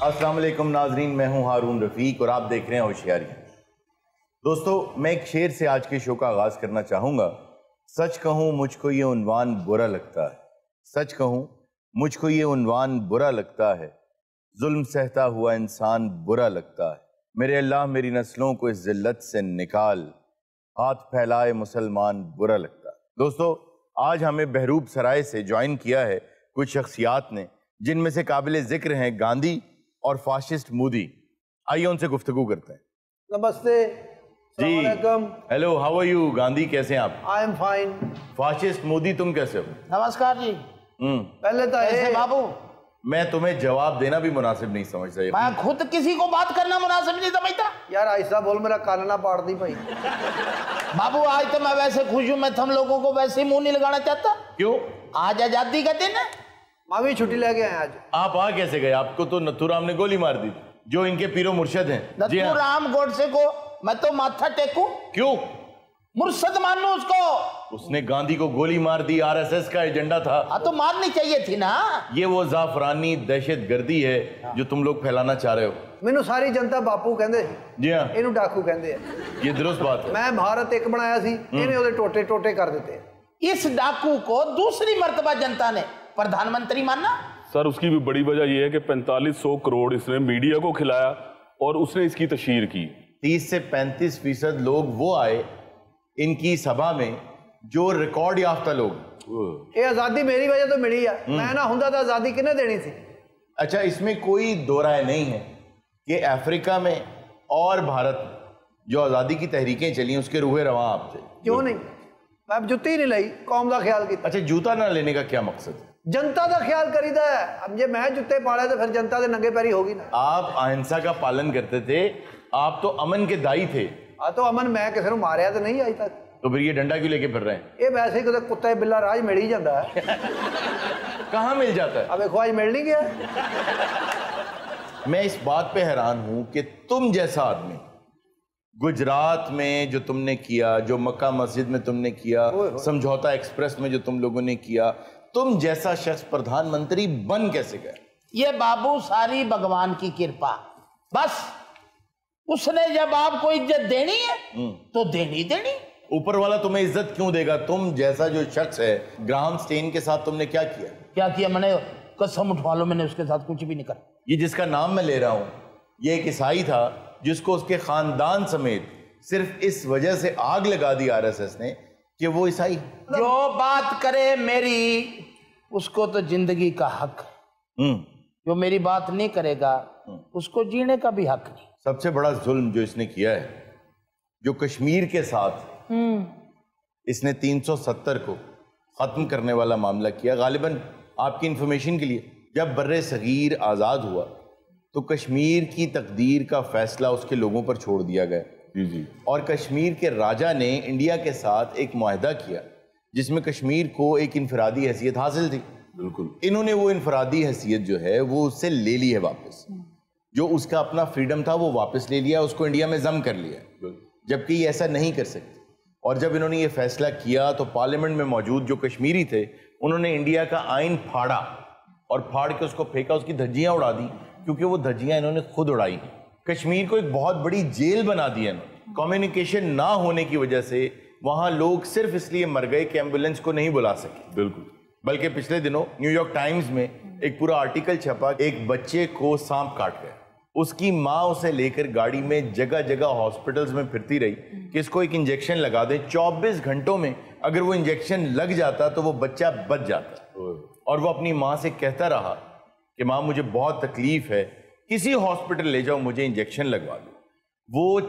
अस्सलाम वालेकुम नाजरीन, मैं हूं हारून रफीक और आप देख रहे हैं होशियारियां। दोस्तों, मैं एक शेर से आज के शो का आगाज करना चाहूंगा। सच कहूं मुझको ये उन्वान बुरा लगता है, सच कहूं मुझको ये उन्वान बुरा लगता है, जुल्म सहता हुआ इंसान बुरा लगता है। मेरे अल्लाह मेरी नस्लों को इस जिल्लत से निकाल, हाथ फैलाए मुसलमान बुरा लगता है। दोस्तों, आज हमें बहरूप सराय से ज्वाइन किया है कुछ शख्सियात ने, जिनमें से काबिल जिक्र हैं गांधी और फाशिस्ट मोदी। आइए उनसे गुफ्तगू करते हैं। नमस्ते ji, hello, how are you? Gandhi कैसे हैं आप? I am fine. Fascist Modi तुम कैसे हो? नमस्कार जी। पहले तो ऐसे बाबू, मैं तुम्हें जवाब देना भी मुनासिब नहीं समझता। ये मैं खुद किसी को बात करना मुनासिब नहीं समझता। यार ऐसा बोल, मेरा कान ना पाड़ दी भाई। बाबू आज तो मैं वैसे खुश हूँ, मैं तुम लोगों को वैसे मुंह नहीं लगाना चाहता। क्यों? आज आजादी का दिन है। मैं भी छुट्टी लेके आया आज। आप आ कैसे गए? आपको तो नथुराम ने गोली मार दी, जो इनके पीरो मुर्शद हैं। जी हाँ। नथुराम गोडसे को मैं तो माथा टेकूं? क्यों? मुर्शद मानू उसको। उसने गांधी को गोली मार दी, आरएसएस का एजेंडा था। हाँ तो मारनी चाहिए थी ना। ये वो जाफरानी दहशत गर्दी है जो तुम लोग फैलाना चाह रहे हो। मैनू सारी जनता बापू कहते, जी हाँ, इनू डाकू कहते हैं। ये दुरुस्त बात है। मैं भारत एक बनाया सी, इन्हें उहदे टोटे टोटे कर देते। इस डाकू को दूसरी मर्तबा जनता ने प्रधानमंत्री माना। सर, उसकी भी बड़ी वजह यह है कि 4500 करोड़ इसने मीडिया को खिलाया और उसने इसकी तशहीर की। 30 से 35% लोग वो आए इनकी सभा में जो रिकॉर्ड याफ्ता लोग। ये आजादी मेरी वजह तो मिली है, मैं ना हुंदा तो आजादी किन्ने देनी थी। अच्छा, इसमें कोई दो राय नहीं है कि अफ्रीका में और भारत में जो आज़ादी की तहरीकें चली उसके रूहे रवां आप थे। क्यों नहीं? मैं जुत्ती नहीं लाई, कौम का ख्याल किया। अच्छा, जूता ना लेने का क्या मकसद है? जनता का ख्याल करीदा है। अब जे मैं जुत्ते पाले तो फिर जनता के नंगे पैरी होगी ना। आप अहिंसा का पालन करते थे, आप तो अमन के दाई थे। तो अमन मैं किसी को मारिया तो नहीं आज तक। तो फिर ये डंडा क्यों लेके फिर रहे हैं? ये वैसे ही कदे कुत्ता बिल्ला राज मिल ही जाता है। कहाँ मिल जाता है? अब देखो आज मिल नहीं गया। मैं इस बात पे हैरान हूं कि तुम जैसा आदमी गुजरात में जो तुमने किया, जो मक्का मस्जिद में तुमने किया, समझौता एक्सप्रेस में जो तुम लोगों ने किया, तुम जैसा शख्स प्रधानमंत्री बन कैसे गए? ये बाबू सारी भगवान की कृपा। बस उसने जब आपको इज्जत देनी है तो देनी देनी। ऊपर वाला तुम्हें इज्जत क्यों देगा? तुम जैसा जो शख्स है, ग्राहम स्टेन के साथ तुमने क्या किया? क्या किया? मैंने कसम उठवा लो, मैंने उसके साथ कुछ भी नहीं करा। ये जिसका नाम मैं ले रहा हूं, ये एक ईसाई था जिसको उसके खानदान समेत सिर्फ इस वजह से आग लगा दी आरएसएस ने कि वो ईसाई। जो बात करे मेरी, उसको तो जिंदगी का हक है। जो मेरी बात नहीं करेगा उसको जीने का भी हक नहीं। सबसे बड़ा जुल्म जो इसने किया है, जो कश्मीर के साथ इसने 370 को खत्म करने वाला मामला किया। गालिबन आपकी इंफॉर्मेशन के लिए, जब बर्रे सगीर आज़ाद हुआ तो कश्मीर की तकदीर का फैसला उसके लोगों पर छोड़ दिया गया। जी। और कश्मीर के राजा ने इंडिया के साथ एक मुआहदा किया जिसमें कश्मीर को एक इनफरादी हैसियत हासिल थी। बिल्कुल। इन्होंने वो इनफरादी हैसियत जो है वो उससे ले ली है वापस। जो उसका अपना फ्रीडम था वो वापस ले लिया, उसको इंडिया में जम कर लिया, जबकि ये ऐसा नहीं कर सकते। और जब इन्होंने ये फैसला किया तो पार्लियामेंट में मौजूद जो कश्मीरी थे उन्होंने इंडिया का आइन फाड़ा और फाड़ के उसको फेंका, उसकी धज्जियां उड़ा दी, क्योंकि वो धज्जियां इन्होंने खुद उड़ाई। कश्मीर को एक बहुत बड़ी जेल बना दिया इन्होंने। कम्युनिकेशन ना होने की वजह से वहां लोग सिर्फ इसलिए मर गए कि एम्बुलेंस को नहीं बुला सके। बिल्कुल। बल्कि पिछले दिनों न्यूयॉर्क टाइम्स में एक पूरा आर्टिकल छपा, एक बच्चे को सांप काट गया, उसकी माँ उसे लेकर गाड़ी में जगह जगह हॉस्पिटल्स में फिरती रही कि इसको एक इंजेक्शन लगा दें। 24 घंटों में अगर वो इंजेक्शन लग जाता तो वो बच्चा बच जाता। और वो अपनी माँ से कहता रहा कि माँ मुझे बहुत तकलीफ है, किसी हॉस्पिटल ले जाओ, मुझे इंजेक्शन लगवा दो। वो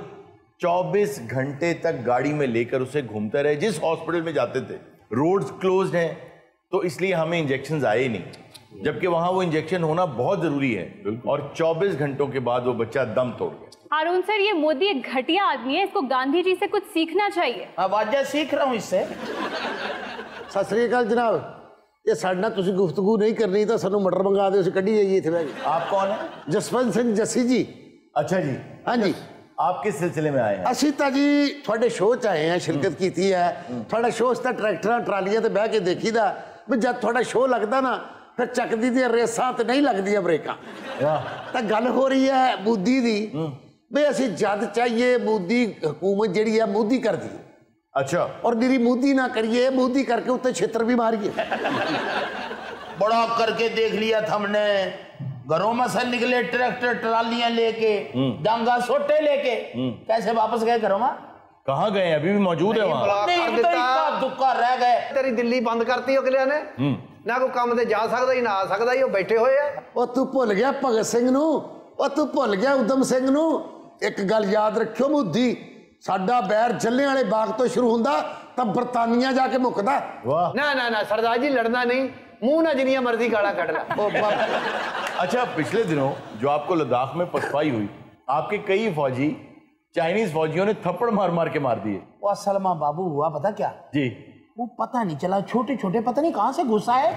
24 घंटे तक गाड़ी में लेकर उसे घूमते रहे। जिस हॉस्पिटल में जाते थे रोड्स क्लोज्ड हैं तो इसलिए हमें इंजेक्शन आए ही नहीं, जबकि वहां वो इंजेक्शन होना बहुत जरूरी है। और 24 घंटों के बाद वो बच्चा दम तोड़ गया। हारून सर, ये मोदी एक घटिया आदमी है, इसको गांधी जी से कुछ सीखना चाहिए। आवाज़ें सीख रहा हूँ इससे। सत श्री अकाल जनाब, ये साढ़े नाल तुसीं गुफ्तगू नहीं करनी तो सानू मटर मंगा दो, उसे कढ़ी जाइए इत्थे बैठ के। आप कौन है? जसवंत सिंह जस्सी जी। अच्छा जी। हाँ जी। आप किस सिलसिले में आए हैं? ਅਸੀਂ ਤਾਂ ਜੀ ਤੁਹਾਡੇ ਸ਼ੋਅ 'ਚ ਆਏ ਹਾਂ, ਸ਼ਿਰਕਤ ਕੀਤੀ ਹੈ। ਤੁਹਾਡਾ ਸ਼ੋਅ 'ਚ ਤਾਂ ਟਰੈਕਟਰਾਂ ਟਰਾਲੀਆਂ ਤੇ ਬਹਿ ਕੇ ਦੇਖੀਦਾ ਵੀ ਜਦ ਤੁਹਾਡਾ ਸ਼ੋਅ ਲੱਗਦਾ ਨਾ ਫਿਰ ਚੱਕਦੀ ਦੀਆਂ ਰੇਸਾਂ ਤੇ ਨਹੀਂ ਲੱਗਦੀਆਂ ਬ੍ਰੇਕਾਂ। ਤਾਂ ਗੱਲ ਹੋ ਰਹੀ ਹੈ ਮੋਦੀ ਦੀ ਵੀ ਅਸੀਂ ਜਦ ਚਾਹੀਏ ਮੋਦੀ ਹਕੂਮਤ ਜਿਹੜੀ ਹੈ ਮੋਦੀ ਕਰਦੀ ਹੈ। अच्छा और मेरी मोदी ना करिए, मोदी करके उत्ते क्षेत्र भी मारिए। बड़ा करके देख लिया था हमने, घरों में से निकले ट्रैक्टर ट्रालियां लेके, डांगा सोटे लेके, कैसे वापस गए घरों में? कहाँ गए? अभी भी मौजूद है वहाँ? ब्लॉक नहीं, कर तो दिता। इक्का दुक्का रह गए। तेरी दिल्ली बंद करती अगलिया ने, ना कोई काम ते जा सकदा ही ना आ सकदा ही, वो बैठे हुए है। और तू भुल गया भगत सिंह नू, और तू भुल गया उधम सिंह नू। एक गल याद रखियो मोदी, साडा बैर जल्लियां बाग तो शुरू हुंदा तां बरतानिया जाके मुकदा। वाह। ना ना ना सरदार जी लड़ना नहीं, मुंह ना जिनिया मर्जी गाला कट ला। अच्छा, पिछले दिनों जो आपको लद्दाख में पसपाई हुई, आपके कई फौजी चाइनीज फौजियों ने थप्पड़ मार मार के मार दिए। वो असल में बाबू हुआ पता क्या? जी। वो पता नहीं चला, छोटे छोटे पता नहीं कहां से घुसा है।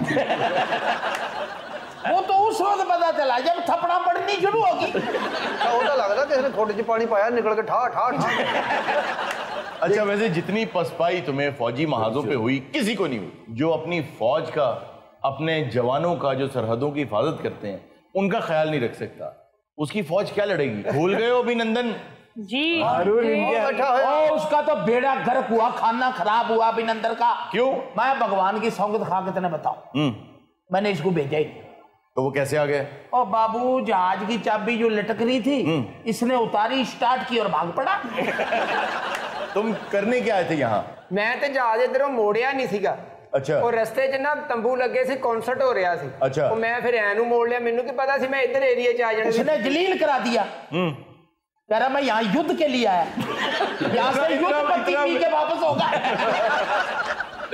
वो तो उस वक्त पता चला जब थप्पड़ा पड़नी शुरू होगी। ਉਹਦਾ ਲੱਗਦਾ ਕਿਸੇ ਨੇ ਖੋਡੇ 'ਚ ਪਾਣੀ ਪਾਇਆ, ਨਿਕਲ ਕੇ ਠਾ ठा ठा। अच्छा, वैसे जितनी पसपाई तुम्हें फौजी महाजों पे हुई, किसी को नहीं हुई। जो अपनी फौज का, अपने जवानों का, जो सरहदों की हिफाजत करते हैं, उनका ख्याल नहीं रख सकता, उसकी फौज क्या लड़ेगी? भूल गए हो अभिनंदन जी बैठा है। ओ, उसका तो बेड़ा गर्क हुआ, खाना खराब हुआ अभिनंदन का। क्यों? मैं भगवान की सौगंध खा के तने बताऊं, मैंने इसको भेजा ही। तो वो कैसे आ गए? और बाबू जहाज की चाबी जो लटक रही थी, इसने उतारी, स्टार्ट की और भाग पड़ा। तुम करने क्या आए थे यहाँ? ਮੈਂ ਤੇ ਜਹਾਜ਼ ਇਧਰੋਂ ਮੋੜਿਆ ਨਹੀਂ ਸੀਗਾ। अच्छा। ਉਹ ਰਸਤੇ 'ਚ ਨਾ ਤੰਬੂ ਲੱਗੇ ਸੀ, ਕਨਸਰਟ ਹੋ ਰਿਹਾ ਸੀ। अच्छा। ਉਹ ਮੈਂ ਫਿਰ ਐ ਨੂੰ ਮੋੜ ਲਿਆ, ਮੈਨੂੰ ਕੀ ਪਤਾ ਸੀ ਮੈਂ ਇੱਧਰ ਏਰੀਆ 'ਚ ਆ ਜਾਣਾ। उसने जलील करा दिया। कह रहा मैं यहाँ युद्ध के लिए आया, यहाँ से युद्ध पत्ती पी के वापस होगा।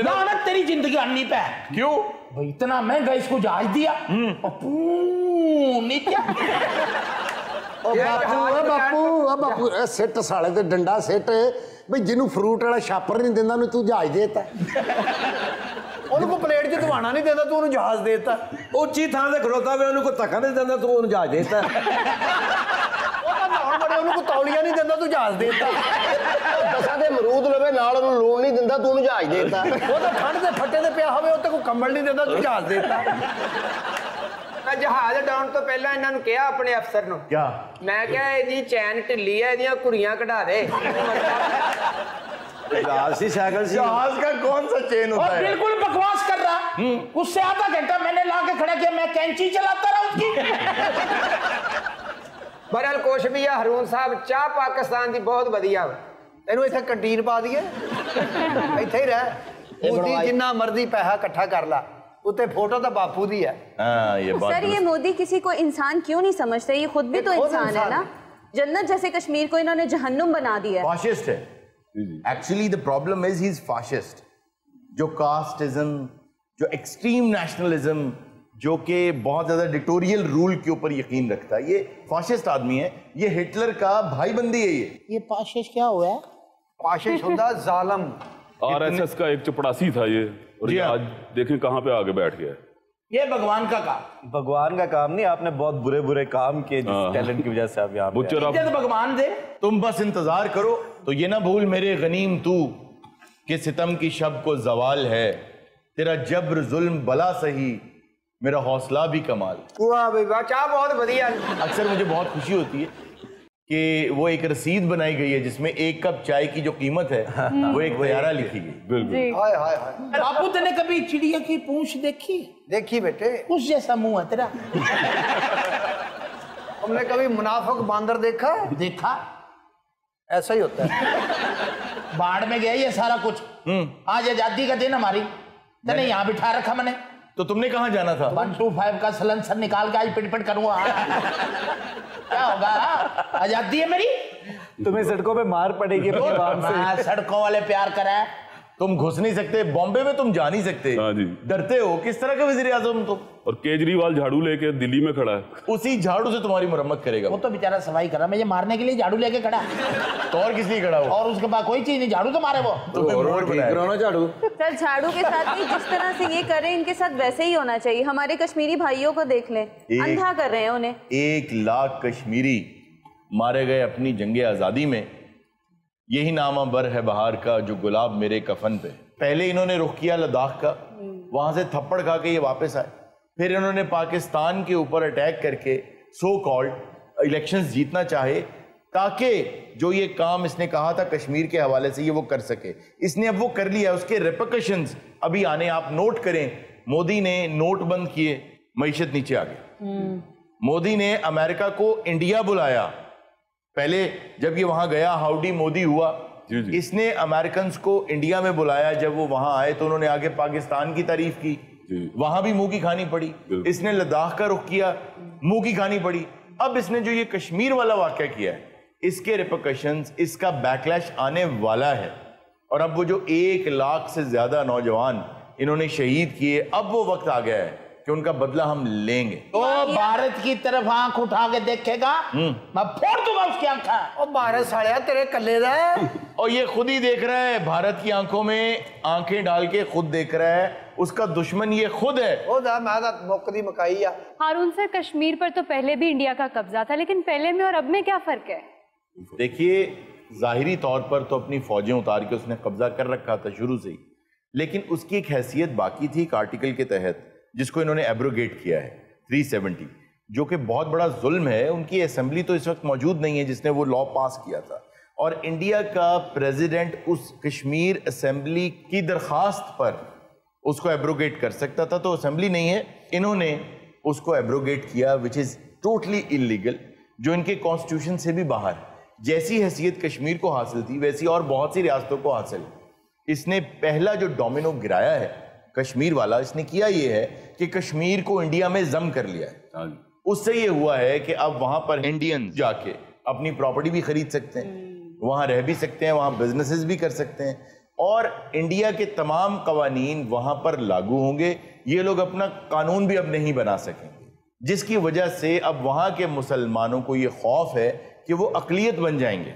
ना तेरी जिंदगी अन्नी पे है। क्यों? भाई इतना महंगा इसको जहाज दिया, और नीचे ओ बापू, ओ बापू, ओ बापू, ए सिट साले ते डंडा सिट बई जिन्नू फ्रूट वाला छापर नहीं दिंदा, तू जहाज देता। ਉਹਨੂੰ ਕੋ ਪਲੇਟ 'ਚ ਧਵਾਣਾ ਨਹੀਂ ਦਿੰਦਾ, ਤੂੰ ਉਹਨੂੰ ਜਹਾਜ਼ ਦੇ ਦਿੱਤਾ। ਉੱਚੀ ਥਾਂ ਤੇ ਖਲੋਤਾ ਵੇ, ਉਹਨੂੰ ਕੋਈ ਧੱਕਾ ਨਹੀਂ ਦਿੰਦਾ, ਤੂੰ ਉਹਨੂੰ ਜਹਾਜ਼ ਦੇਤਾ। ਉਹ ਤਾਂ ਨਹਾਉਣ ਬੜੇ, ਉਹਨੂੰ ਕੋ ਤੌਲੀਆ ਨਹੀਂ ਦਿੰਦਾ, ਤੂੰ ਜਹਾਜ਼ ਦੇ ਦਿੱਤਾ। दसा दे अमरूद लवे नाल ओनू लूण नहीं दिंदा, तू ओनू जहाज देता। ਉਹ ਤਾਂ ਠੰਡ ਦੇ ਫੱਟੇ ਤੇ ਪਿਆ ਹੋਵੇ, ਉਹ ਤੇ ਕੋਈ ਕੰਬਲ ਨਹੀਂ ਦਿੰਦਾ, ਤੂੰ ਜਹਾਜ਼ ਦੇ ਦਿੱਤਾ। ਮੈਂ ਜਹਾਜ਼ ਡਾਉਣ ਤੋਂ ਪਹਿਲਾਂ ਇਹਨਾਂ ਨੂੰ ਕਿਹਾ ਆਪਣੇ ਅਫਸਰ ਨੂੰ, क्या? ਮੈਂ ਕਿਹਾ ਇਹਦੀ ਚੈਨ ਢਿੱਲੀ ਹੈ, ਇਹਦੀਆਂ ਕੁੜੀਆਂ ਕਢਾ ਦੇ। ਜਹਾਜ਼ ਸੀ, ਸਾਈਕਲ ਸੀ। जहाज का कौन सा चेन होता और है? बिल्कुल बकवास कर रहा। उससे आधा घंटा मैंने ला के खड़ा किया, मैं कैंची चलाता रहा उसकी। ਬਰਲ ਕੁਛ ਵੀ ਆ ਹਰੂਨ ਸਾਹਿਬ, ਚਾਹ ਪਾਕਿਸਤਾਨ ਦੀ ਬਹੁਤ ਵਧੀਆ ਵਾ। ਇਹਨੂੰ ਇੱਥੇ ਕੰਟੀਨ ਪਾ ਦਈਏ, ਇੱਥੇ ਹੀ ਰਹਿ। ਮੋਦੀ ਜਿੰਨਾ ਮਰਜ਼ੀ ਪੈਸਾ ਇਕੱਠਾ ਕਰ ਲਾ, ਉੱਤੇ ਫੋਟੋ ਤਾਂ ਬਾਪੂ ਦੀ ਹੈ। हाँ, ये बात सर, ये मोदी किसी को इंसान क्यों नहीं समझते? ये खुद भी तो खुद इंसान है ना। जन्नत जैसे कश्मीर को इन्होंने जहन्नुम बना दिया है। फाशिस्ट है। Actually the problem is he is fascist. जो कास्टिज्म, जो एक्सट्रीम नेशनलिज्म, जो कि बहुत ज्यादा डिक्टोरियल रूल के ऊपर यकीन रखता है, ये फाशिस्ट आदमी है। ये हिटलर का भाई बंदी है। ये पाशिश क्या हुआ है? फाशिस्ट होता जालम। आरएसएस का एक चपड़ासी था ये, और जी ये हाँ। आज देखें कहाँ पे आगे बैठ गया है। ये भगवान का काम। भगवान का काम नहीं, आपने बहुत बुरे बुरे काम किए जिस टैलेंट की वजह से आप यहाँ पे बुच्चर आप इज्जत भगवान दे। तुम बस इंतजार करो, तो ये ना भूल मेरे गनीम तू कि सितम की शब को जवाल है, तेरा जब्र जुल्म बला सही, मेरा हौसला भी कमाल। ਵਾਹ ਬਈ ਵਾਹ, ਚਾਹ ਬਹੁਤ ਵਧੀਆ। अक्सर मुझे बहुत खुशी होती है कि वो एक रसीद बनाई गई है जिसमें एक कप चाय की जो कीमत है वो एक तैयारा लिखी गई। बिल्कुल। हाय हाय हाय। बापू तेने कभी चिड़िया की पूंछ देखी? देखी बेटे, उस जैसा मुंह है तेरा। तुमने कभी मुनाफिक बांदर देखा? देखा, ऐसा ही होता है। बाढ़ में गया ये सारा कुछ। आज आजादी का दिन हमारी, तेने यहाँ बिठा रखा मैंने। तो तुमने कहाँ जाना था? 125 का सलेंसर निकाल के आज पिट करूंगा। क्या होगा? आजादी है मेरी। तुम्हें सड़कों पे मार पड़ेगी अपने काम से। मैं सड़कों वाले प्यार करा। तुम घुस नहीं सकते, बॉम्बे में तुम जा नहीं सकते। हाँ जी। डरते हो? किस तरह का वजीर आजम तुम? और केजरीवाल झाड़ू लेके दिल्ली में खड़ा है। उसी झाड़ू से तुम्हारी मुरम्मत करेगा वो तो बेचारा सफाई कर रहा, मुझे मारने के लिए झाड़ू लेके खड़ा। तो और किस लिए खड़ा हो? और उसके बाद कोई चीज नहीं, झाड़ू तो मारे वो। तुम्हें मोर बनाया। कराना झाड़ू। सर, झाड़ू के साथ ही जिस तरह से ये कर रहे हैं, इनके साथ वैसे ही होना चाहिए। हमारे कश्मीरी भाइयों को देख लें, अंधा कर रहे हैं उन्हें। 1 लाख कश्मीरी मारे गए अपनी जंगे आजादी में। यही नामा बर है बहार का जो गुलाब मेरे कफन पे। पहले इन्होंने रुख किया लद्दाख का, वहां से थप्पड़ खा के ये वापस आए। फिर इन्होंने पाकिस्तान के ऊपर अटैक करके सो कॉल्ड इलेक्शंस जीतना चाहे ताकि जो ये काम इसने कहा था कश्मीर के हवाले से ये वो कर सके। इसने अब वो कर लिया, उसके रिपरकशंस अभी आने। आप नोट करें, मोदी ने नोट बंद किए, मईशत नीचे आ गई। मोदी ने अमेरिका को इंडिया बुलाया, पहले जब ये वहां गया हाउडी मोदी हुआ, इसने अमेरिकन को इंडिया में बुलाया। जब वो वहां आए तो उन्होंने आगे पाकिस्तान की तारीफ की, वहां भी मुंह की खानी पड़ी। इसने लद्दाख का रुख किया, मुंह की खानी पड़ी। अब इसने जो ये कश्मीर वाला वाकया किया है, इसके रिपरकशंस, इसका बैकलैश आने वाला है। और अब वो जो 1 लाख से ज्यादा नौजवान इन्होंने शहीद किए, अब वो वक्त आ गया है कि उनका बदला हम लेंगे। तो भारत की तरफ आंख उठा के देखेगा, मैं फोड़ दूंगा उसकी आंखें। ओ भारत सालिया तेरे कल्ले दा है। और ये खुद ही देख रहा है, भारत की आंखों में आंखें डाल के खुद देख रहा है, उसका दुश्मन ये खुद है। ओ दा मैं दा मुक्कदी मकाई आ। हारून सर, कश्मीर पर तो पहले भी इंडिया का कब्जा था, लेकिन पहले में और अब में क्या फर्क है? देखिए, जाहिरी तौर पर तो अपनी फौजें उतार के उसने कब्जा कर रखा था शुरू से ही, लेकिन उसकी एक हैसियत बाकी थी एक आर्टिकल के तहत जिसको इन्होंने एब्रोगेट किया है 370, जो कि बहुत बड़ा जुल्म है। उनकी असेंबली तो इस वक्त मौजूद नहीं है जिसने वो लॉ पास किया था, और इंडिया का प्रेसिडेंट उस कश्मीर असेंबली की दरखास्त पर उसको एब्रोगेट कर सकता था। तो असेंबली नहीं है, इन्होंने उसको एब्रोगेट किया, विच इज टोटली इलीगल, जो इनके कॉन्स्टिट्यूशन से भी बाहर है। जैसी हैसियत कश्मीर को हासिल थी वैसी और बहुत सी रियासतों को हासिल। इसने पहला जो डोमिनो गिराया है कश्मीर वाला, इसने किया ये है कि कश्मीर को इंडिया में जम कर लिया है। उससे ये हुआ है कि अब वहां पर इंडियन जाके अपनी प्रॉपर्टी भी खरीद सकते हैं, वहां रह भी सकते हैं, वहां बिजनेसेस भी कर सकते हैं, और इंडिया के तमाम कवानीन वहां पर लागू होंगे। ये लोग अपना कानून भी अब नहीं बना सकेंगे, जिसकी वजह से अब वहां के मुसलमानों को ये खौफ है कि वो अकलियत बन जाएंगे।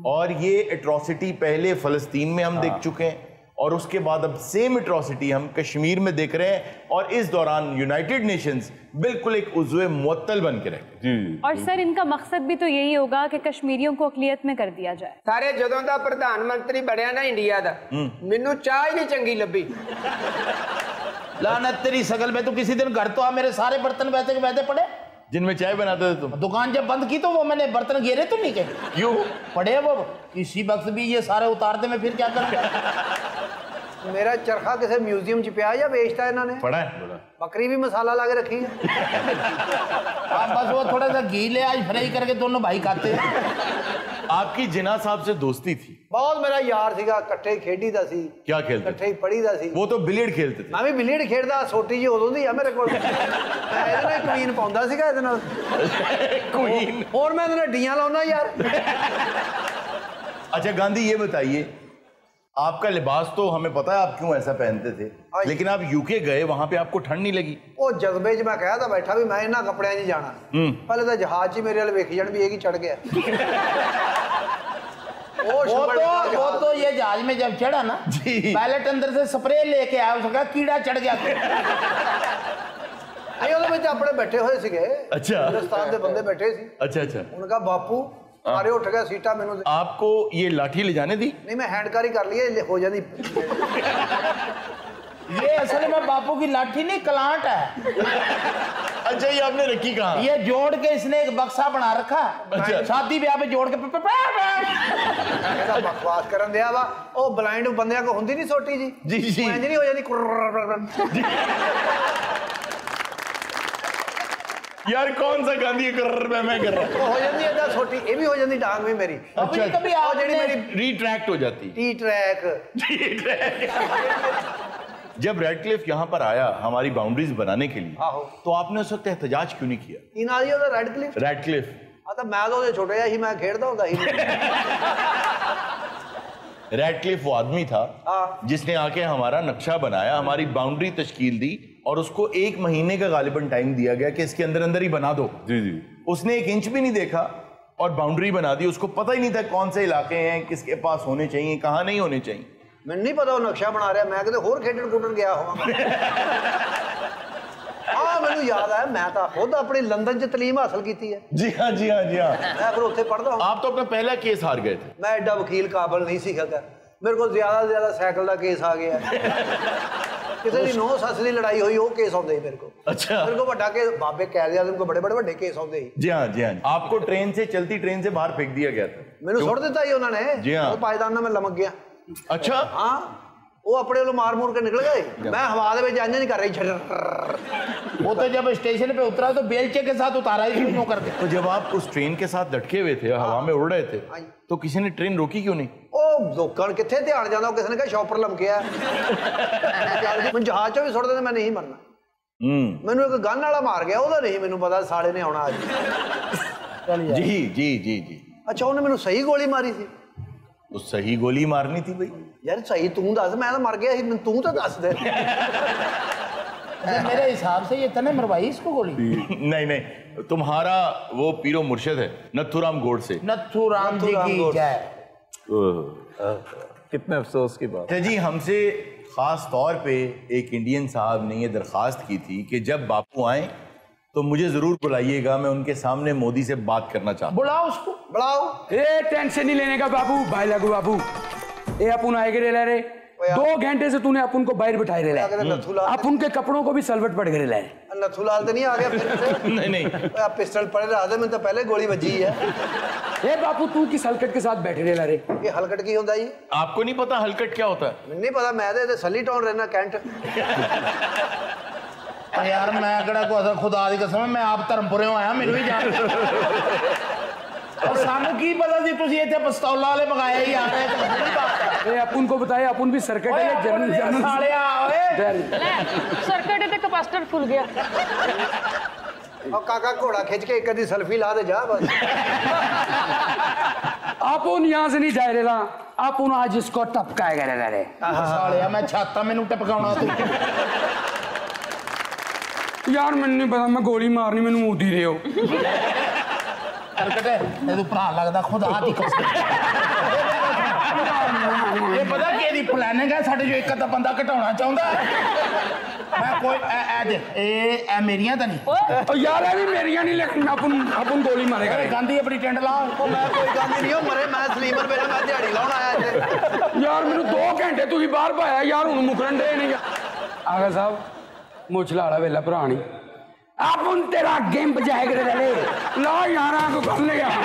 और ये एट्रॉसिटी पहले फलस्तीन में हम देख चुके हैं, और उसके बाद अब सेम एट्रॉसिटी हम कश्मीर में देख रहे हैं। और इस दौरान यूनाइटेड नेशंस बिल्कुल एक उज़्वे मुअत्तल बन के रहेंगे। और सर, इनका मकसद भी तो यही होगा कि कश्मीरियों को अकलियत में कर दिया जाए। सारे जदों दा प्रधानमंत्री बढ़िया ना इंडिया दा, मैनू चाह ही नहीं चंगी लभी। लानत तेरी शकल में, तू किसी दिन घर तो आ, मेरे सारे बर्तन वैसे के वैसे पड़े जिनमें चाय बनाते थे तुम। दुकान जब बंद की तो वो मैंने बर्तन गिरे तो नहीं के, क्यों पड़े वो किसी वक्त भी ये सारे उतारते मैं फिर क्या करूंगा। मेरा चरखा किसी म्यूजियम च पिया या बेचता है इन्होंने? पड़ा है। बकरी भी मसाला ला के रखी है। आप बस वो थोड़ा सा घी ले आज फ्राई करके दोनों भाई खाते हैं। आपकी जिना साहब से दोस्ती थी? बहुत मेरा यार सीगा, इकट्ठे खेडी दा सी। क्या खेलते? इकट्ठे पढ़ी दा सी। वो तो बिलियर्ड खेलते थे। मैं भी बिलियर्ड खेडदा, सोटी जी उदों दी आ मेरे कोल। मैं ਇਹਦੇ ਨਾਲ क्वीन पाਉਂਦਾ ਸੀਗਾ ਇਹਦੇ ਨਾਲ। क्वीन। और मैं ਇਹਦੇ ਨਾਲ ਡੀਆਂ ਲਾਉਂਦਾ यार। अच्छा गांधी, ये बताइए, आपका लिबास तो हमें पता है आप क्यों ऐसा पहनते थे, लेकिन आप यूके गए, वहां पे आपको ठंड नहीं लगी? ਉਹ ਜਜ਼ਬੇ 'ਚ ਮੈਂ ਕਹਿਆ ਤਾਂ बैठा भी मैं इन्हां कपड़ियां 'ਚ जाना। पहले तो जहाज 'ਚ मेरे वाल वेखी जान भी एक ही चढ़ गया। वो तो ये जहाज में जब चढ़ा ना जी, पायलट अंदर से स्प्रे लेके आया, उसका कीड़ा चढ़ गया। अपने बैठे हुए सीगे। अच्छा, हिंदुस्तान के बंदे बैठे सी। अच्छा अच्छा। उनका बापू सारे उठ गए, सीटा मेनू। आपको ये लाठी ले जाने दी? नहीं, मैं हैंडकारी कर लिया, हो जाती। ये असल में बापू की लाठी नहीं, कलांट है। अच्छा, ये आपने रखी कहाँ? ये जोड़ के इसने एक बक्सा बना रखा। अच्छा। शादी ब्याह पे जोड़ के बकवास करन दिया वा। ओ ब्लाइंड बंदियां को हुंदी नहीं सोटी जी। जी जी। इंज नहीं हो जाती। यार कौन सा गांधी कर मैं कर रहा हो जाती है छोटी, ये भी हो जाती डांग भी मेरी। अच्छा, कभी आप मेरी रिट्रैक्ट हो जाती। T track. जब रेडक्लिफ यहाँ पर आया हमारी बाउंड्रीज बनाने के लिए, तो आपने उस वक्त एहतजाज क्यों नहीं किया? की ना जी ਉਹਦਾ रेडक्लिफ? रेडक्लिफ। तो मैं तो ਉਹਦੇ छोटे ही मैं खेलता ਹੁੰਦਾ ਸੀ। रेडक्लिफ वो आदमी था जिसने आके हमारा नक्शा बनाया, हमारी बाउंड्री तश्कील दी, और उसको 1 महीने का गालिबन टाइम दिया गया कि इसके अंदर अंदर ही बना दो। जी जी। उसने 1 इंच भी नहीं देखा और बाउंड्री बना दी। उसको पता ही नहीं था कौन से इलाके हैं, किसके पास होने चाहिए, कहाँ नहीं होने चाहिए। मैंने नहीं पता वो नक्शा बना रहा, मैं किते होर खेडन कुटन गया होवांगा। मैनू याद आया, मैं तो खुद अपनी लंदन च तलीम हासिल की है। जी हाँ जी हाँ जी हाँ। मैं फिर उत्थे पढ़दा हूं। आप तो अपना पहला केस हार गए थे। मैं एडा वकील काबिल नहीं सीखा, मेरे को ज्यादा से ज्यादा साइकिल का केस आ गया। ਕਿਸੇ ਦੀ ਨੋ ਸੱਸ ਦੀ ਲੜਾਈ ਹੋਈ ਉਹ ਕੇਸ ਆਉਂਦੇ ਸੀ ਮੇਰੇ ਕੋਲ। अच्छा मेरे को ਵੱਡਾ के बाबे कैद आजम को बड़े बड़े बड़े केस आਉਂਦੇ ਸੀ। जी हाँ जी हाँ। आपको ट्रेन से चलती ट्रेन से बाहर फेंक दिया गया था। ਮੈਨੂੰ ਸੁੱਟ ਦਿੱਤਾ ਸੀ ਉਹਨਾਂ ਨੇ। जी हाँ। ਉਹ ਪਾਇਦਾਨ ਨਾਲ ਮੈਂ ਲਮਕ ਗਿਆ। अच्छा हाँ वो अपने वालों मार मूर के निकल गए। मैं हवा दे विच इंज नहीं कर रही। वो तो जब स्टेशन पे उतरा तो बेलचे के साथ उतारा ही क्यों करके। तो जब आप उस ट्रेन के साथ लटके हुए थे, हवा में उड़ रहे थे, तो किसी ने ट्रेन रोकी क्यों नहीं? ਉਹ ਲੋਕਾਂ ਨੂੰ ਕਿੱਥੇ ਧਿਆਨ ਜਾਂਦਾ, ਕਿਸੇ ਨੇ ਕਿਹਾ ਸ਼ੌਪਰ ਲਮਕਿਆ। ਮੈਂ ਜਹਾਜ਼ 'ਚੋਂ ਵੀ ਸੁੱਟ ਦਿੰਦੇ, ਮੈਂ ਨਹੀਂ ਮਰਨਾ। ਮੈਨੂੰ ਇੱਕ ਗਨ ਵਾਲਾ ਮਾਰ ਗਿਆ, ਉਹਦਾ ਨਹੀਂ ਮੈਨੂੰ ਪਤਾ ਸਾਲੇ ਨੇ ਆਉਣਾ ਅੱਜ। जी जी जी जी। ਅੱਛਾ ਉਹਨੇ ਮੈਨੂੰ ਸਹੀ ਗੋਲੀ ਮਾਰੀ ਸੀ। तो सही गोली मारनी थी भाई। यार सही तू दस, मैं तो मर गया ਸੀ, तू तो दस दे। मेरे हिसाब से ये तने मरवाई इसको गोली। नहीं नहीं, तुम्हारा वो पीरो मुर्शिद है नथुराम गोडसे। नथुराम जी की जय। कितने अफसोस की बात जी, हमसे खास तौर पे एक इंडियन साहब ने ये दरखास्त की थी कि जब बापू आए तो मुझे जरूर बुलाइएगा, मैं उनके सामने मोदी से बात करना चाहता हूं। बुलाओ उसको, बुलाओ। ए टेंशन नहीं लेने का बाबू, भाई लगू बाबू। ए अपन आएगे रे रे 2 घंटे से तूने अपन को बाहर बिठाए रे अपन के कपड़ों को भी सलवट पड़ गए रे। नथुलाल तो नहीं आ गया फिर? नहीं नहीं, आप पिस्टल पड़े रहा था, मैं तो पहले गोली बजी है। ए बापू तू किस हलकट के साथ बैठे रे। ये हलकट की होता है? आपको नहीं पता हलकट क्या होता है? नहीं पता, मैं तो सली टाउन रहना कैंट। यार मैं अगड़ा को खुदा दी कसम, मैं आप धर्मपुरे आया, मेनू भी जान। और सानू की पता सी तुसी इथे पिस्तौल वाले मंगाए ही आ रहे थे। ए अपन को बताए, अपन भी सर्किट है जनरल सालिया ओए। सर्किट ते कैपेसिटर फुल गया। और काका घोड़ा खिंच के एक आधी सेल्फी ला दे जा बस। अपन यहाँ से नहीं जाए रे, अपन आज इसको टपकाएगा रे। सालिया मैं छाता मेनू टपकाउणा तू। यार मैंने नहीं पता, मैं गोली मारनी मैंने मुंह दी रहे हो। तू भरा लगदा खुदा दी कसम। ये पता कि दी प्लानिंग है साडे जो एक अद्धा बंदा घटाउणा चाहुंदा है। मैं कोई ए देख ए मेरियां तो नहीं। ओ यार ये मेरियां नहीं, लेकिन अपन गोली मारेगा। गांधी अपनी टेंट ला। मैं कोई गांधी नहीं हूं, मरे मैं स्लीपर पे मैं दिहाड़ी लाउण आया इत्थे। यार मैंने 2 घंटे तू ही बाहर पाया यार, हुण मुकरन दे नहीं। आगा साहब मुझला वाला वेला पुरानी अपन तेरा गेम बजाएगा रे। ला यार को कर ले यार,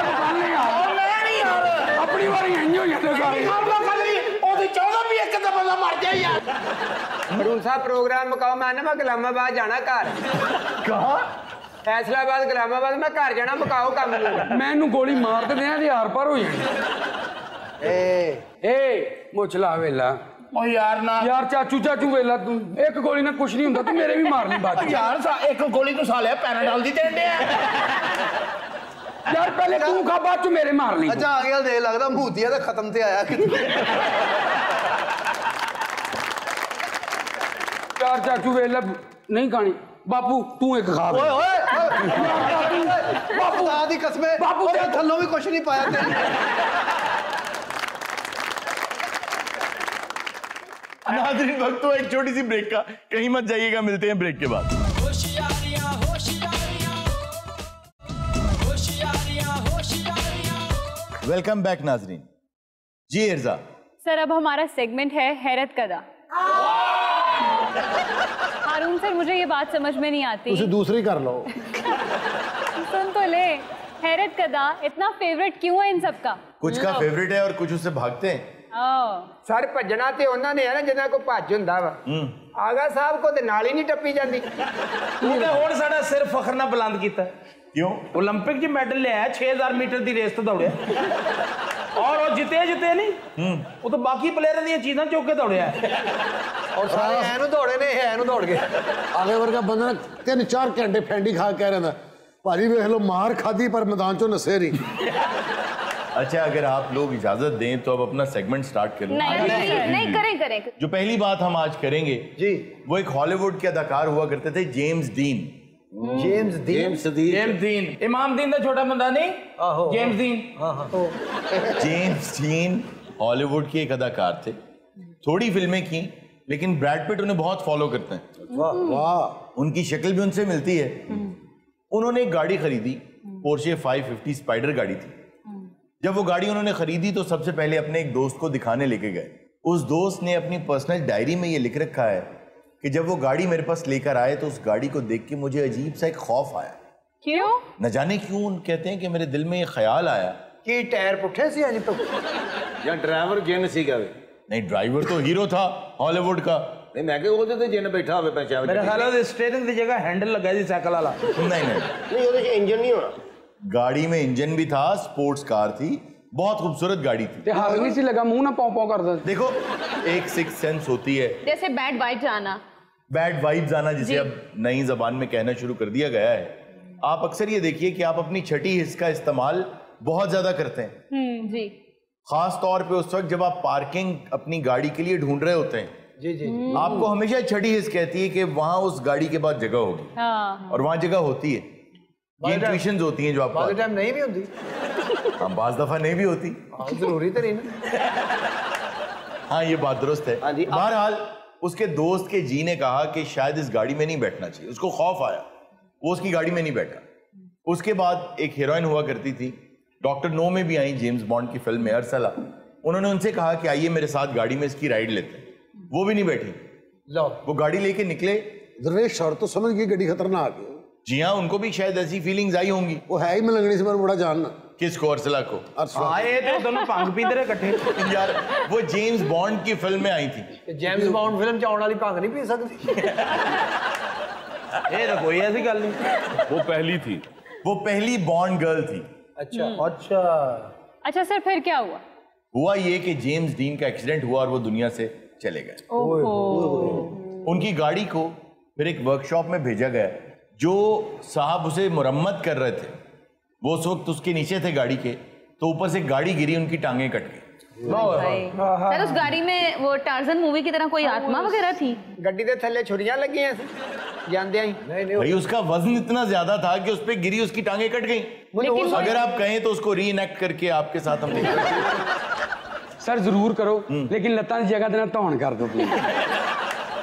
कर ले यार। मैं नहीं यार, अपनी बारी यहीं हो जाते सारे। आप लोग खाली ओदी 14 भी एक अद्धा बंदा मर जाए यार। हरून साहब प्रोग्राम मुकाओ, मैं ना मैं गुलामाबाद जाना घर। कहां? फैसलाबाद गुलामाबाद, मैं घर जाना मुकाओ काम। मैं गोली मार दे यार, यार पर हो जाए। ए मुझला वेला ओ यार ना यार, चाचू वेला तू एक गोली ना कुछ नहीं हुंदा, तू मेरे भी मार ली बात। यार एक गोली तो साले पैराडॉल दी देन दे यार, पहले तू खा बाद तू मेरे मार ली। अच्छा आ गया दे लगदा मूतिया तो खत्म ते आया। यार चाचू वेला नहीं खानी, बापू तू एक खा। ओए ओए बापू आदि कसमे, बापू तेरे थल्लों भी कुछ नहीं पाया तेरे। नाज़रीन वक्त तो एक छोटी सी ब्रेक का, कहीं मत जाइएगा, मिलते हैं ब्रेक के बाद। वेलकम बैक नाज़रीन। जी एर्जा सर, अब हमारा सेगमेंट है हैरत कदा। हारून सर, मुझे ये बात समझ में नहीं आती। तुसी दूसरी कर लो। सुन तो ले, हैरत कदा इतना फेवरेट क्यों है इन सबका? कुछ का फेवरेट है और कुछ उससे भागते हैं। सर भजना ते उन्होंने है ना जिन्ना को भज हुंदा वा। आगा साहब को ते नाल ही नहीं टप्पी जाती। तूने हुण साडा सिर फखर ना बुलंद कीता। क्यों? ओलंपिक च मेडल ले आया, 6000 मीटर दी रेस तो दौड़िया और वो जिते नहीं। वो तो बाकी प्लेयर दी चीज़ां चुक के दौड़िया और सारे ऐनू दौड़े ने, ऐनू दौड़ गए। आगे वर्गा बंदा 3-4 घंटे फैंडी खा कह रहा था भाजी वेख लो मार खादी पर मैदान चो नसे रही। अच्छा, अगर आप लोग इजाजत दें तो अब अपना सेगमेंट स्टार्ट करें। नहीं करें। जो पहली बात हम आज करेंगे जी, वो एक हॉलीवुड के अदाकार हुआ करते थे, जेम्स डीन। जेम्स दीन इमाम दीन का छोटा बंदा नहीं। जेम्स दीन। जेम्स डीन हॉलीवुड के एक अदाकार थे, थोड़ी फिल्में की, लेकिन ब्रैड पिट उन्हें बहुत फॉलो करते हैं। वाह, उनकी शक्ल भी उनसे मिलती है। उन्होंने एक गाड़ी खरीदी, पोर्शे 550 स्पाइडर गाड़ी थी। जब वो गाड़ी उन्होंने खरीदी तो सबसे पहले अपने एक दोस्त को दिखाने लेके गए। उस दोस्त ने अपनी पर्सनल डायरी में ये लिख रखा है कि जब वो गाड़ी मेरे पास लेकर आए तो उस गाड़ी को देख के मुझे अजीब सा एक खौफ आया। क्यों? न जाने क्यों कहते हैं कि मेरे दिल में ये ख्याल आया कि टायर पुठे सी अजी तो या ड्राइवर जिन सीगा वे नहीं, ड्राइवर तो हीरो था हॉलीवुड का। नहीं मैं ਉਹਦੇ ਤੇ ਜਿੰਨ ਬੈਠਾ ਹੋਵੇ ਪੈਸੇ मेरे ख्याल है स्टीयरिंग की जगह हैंडल लगा दी साइकिल वाला। नहीं ਉਹਦੇ ਚ इंजन नहीं होना। गाड़ी में इंजन भी था, स्पोर्ट्स कार थी, बहुत खूबसूरत गाड़ी थी। हाथ नहीं सी लगा, मुंह ना पौ पौ कर दे। देखो एक सिक्स सेंस होती है, जैसे बैड वाइब्स आना, बैड वाइब्स आना जिसे अब नई जबान में कहना शुरू कर दिया गया है। आप अक्सर ये देखिए कि आप अपनी छठी हिस्स का इस्तेमाल बहुत ज्यादा करते हैं जी, खास तौर पे उस वक्त जब आप पार्किंग अपनी गाड़ी के लिए ढूंढ रहे होते हैं। जी जी आपको हमेशा छठी हिस्स कहती है कि वहां उस गाड़ी के बाद जगह होगी। हाँ। और वहां जगह होती है, ये इंट्यूशंस होती हैं जो आपको बाद टाइम नहीं भी होती। हाँ, बाज दफा नहीं भी होती। जरूरी तो नहीं ना। हाँ ये बात दुरुस्त है। बहरहाल उसके दोस्त के जी ने कहा कि शायद इस गाड़ी में नहीं बैठना चाहिए, उसको खौफ आया, वो उसकी गाड़ी में नहीं बैठा। उसके बाद एक हीरोइन हुआ करती थी, डॉक्टर नो में भी आई, जेम्स बॉन्ड की फिल्म में, अरसला। उन्होंने उनसे कहा कि आइए मेरे साथ गाड़ी में इसकी राइड लेते हैं, वो भी नहीं बैठी। लो वो गाड़ी लेके निकले। दरवेश सर तो समझ गई गड्डी खतरनाक है। जी हाँ, उनको भी शायद ऐसी फीलिंग्स आई होंगी। वो है ही मलंगनी से बड़ा जानना। किसको? अरसला को। हाँ ये तो दोनों भंग पीते रहे इकट्ठे। यार वो जेम्स बॉन्ड की फिल्म में आई थी। जेम्स बॉन्ड फिल्म च आने वाली भंग नहीं पी सकती। ये तो कोई ऐसी गल नहीं। वो पहली थी, वो पहली बॉन्ड गर्ल थी। अच्छा अच्छा अच्छा सर, फिर क्या हुआ? हुआ ये कि जेम्स डीन का एक्सीडेंट हुआ और वो दुनिया से चले गए। उनकी गाड़ी को फिर एक वर्कशॉप में भेजा गया। जो साहब उसे मुरम्मत कर रहे थे वो उस वक्त उसके नीचे थे गाड़ी के, तो ऊपर से गाड़ी गिरी, उनकी टांगें कट गई। सर उस गाड़ी में वो टार्जन मूवी की तरह कोई आत्मा वगैरह थी? ਗੱਡੀ ਦੇ ਥੱਲੇ ਛੁਰੀਆਂ ਲੱਗੀਆਂ ਸੀ ਜਾਂਦੇ ਹੀ। नहीं भाई उसका वजन इतना ज्यादा था कि उस पे गिरी, उसकी टांगें कट गई। अगर आप कहें तो उसको री इनेक्ट करके आपके साथ हम सर जरूर करो, लेकिन लत्तां की जगह देना धौन कर दो प्लीज।